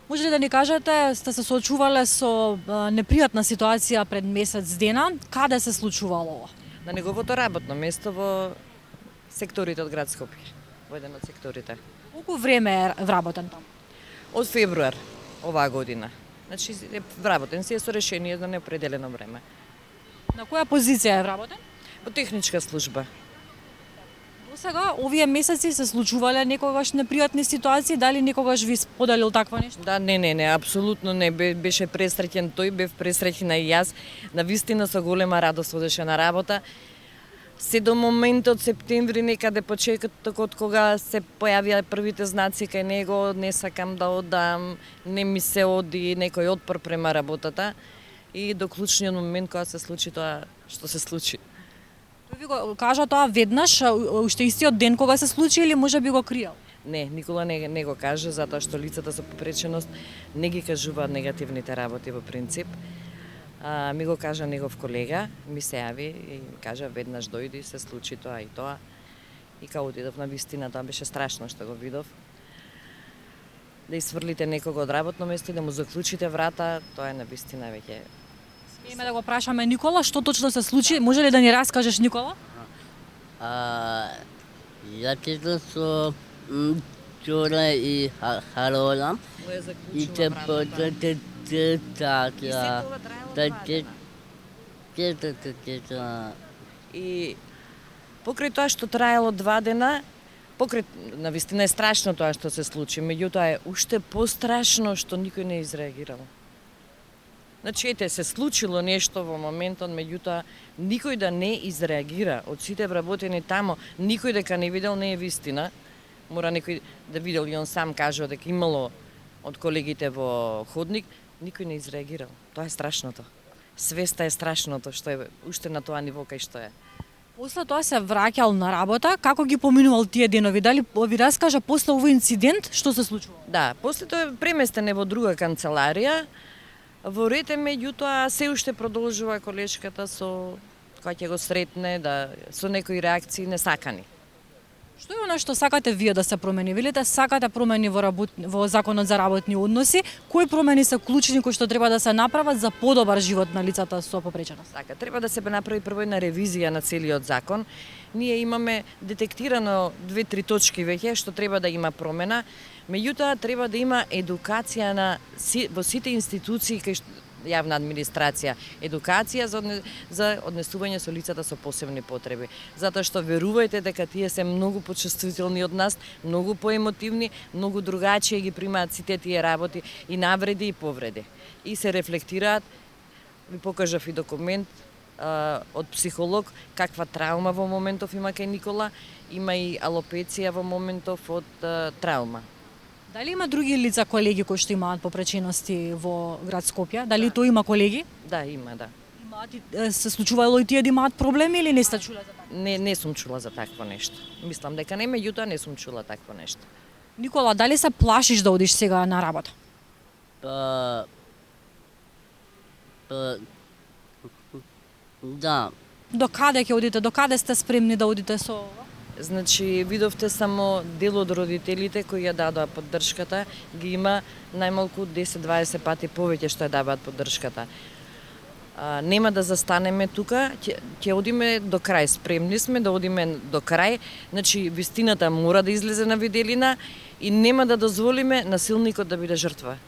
Може ли да ни кажете, сте се соочувале со непријатна ситуација пред месец дена, каде се случувало ова? На неговото работно место во секторите од град Скопје, во еден од секторите. Колку време е вработен таму? Од февруар оваа година. Значи, вработен си е со решение за неопределено време. На која позиција е вработен? Во техничка служба. До сега, овие месеци се случувале некогаш непријатни ситуации, дали некогаш ви споделил такво нешто? Да, не, апсолутно не. Беше пресреќен тој, бев пресреќена и јас. Навистина со голема радост одеше на работа. Се до моментот септември, некаде почетокот кога се појавија првите знаци кај него, не сакам да одам, не ми се оди, некој отпор према работата. И до клучниот момент кога се случи тоа што се случи. Тој ви го кажа тоа веднаш, уште истиот ден кога се случи или може би го криел? Не, никола не го каже, затоа што лицата со попреченост не ги кажуваат негативните работи во принцип. Ми го кажа негов колега, ми се јави и ми кажа веднаш дојди, се случи тоа и тоа. И као отидов на вистина, тоа беше страшно што го видов. Да исфрлите некого од работно место и да му заклучите врата, тоа е на вистина веќе. Смееме да го прашаме Никола, што точно се случи? Може ли да ни раскажеш, Никола? Јатето со Чора и Харола и те потате И покрај тоа што траело 2 дена, покрај навистина е страшно тоа што се случи, меѓутоа е уште пострашно што никој не изреагирал. Значи, ете, се случило нешто во моментот, меѓутоа никој да не изреагира од сите вработени тамо, никој дека не видел не е вистина. Мора некој да видел и он сам кажува дека имало од колегите во ходник, никој не изреагирал. Тоа е страшното. Свеста е страшното што е уште на тоа ниво кај што е. После тоа се враќал на работа, како ги поминувал тие денови? Дали ви раскажа после овој инцидент што се случува? Да, после тоа е преместен во друга канцеларија, во рете, меѓутоа се уште продолжува колешката со која ќе го сретне, да со некои реакции несакани. Што е она што сакате вие да се промени? Велите сакате промени во законот за работни односи. Кои промени се клучни кои што треба да се направат за подобар живот на лицата со попреченост? Така, треба да се направи прво една ревизија на целиот закон. Ние имаме детектирано 2-3 точки веќе што треба да има промена, меѓутоа треба да има едукација во сите институции кај јавна администрација, едукација за однесување со лицата со посебни потреби. Затоа што верувајте дека тие се многу почувствителни од нас, многу поемотивни, многу другачие ги примаат сите тие работи и навреди и повреди. И се рефлектираат, ви покажав и документ од психолог, каква траума во моментов има кај Никола, има и алопеција во моментов од траума. Дали има други лица, колеги кои што имаат попречености во град Скопје? Дали тоа има колеги? Да, има, да. Се случувало и тие да имаат проблеми или не сте чула за така? Не сум чула за такво нешто. Мислам дека не, меѓутоа не сум чула такво нешто. Никола, дали се плашиш да одиш сега на работа? Да. До каде ќе одите? До каде сте спремни да одите со ова? Значи, видовте само дел од родителите кои ја дадоа поддршката, ги има најмалку 10-20 пати повеќе што ја даваат поддршката. Нема да застанеме тука, ќе одиме до крај, спремни сме да одиме до крај, значи вистината мора да излезе на виделина и нема да дозволиме насилникот да биде жртва.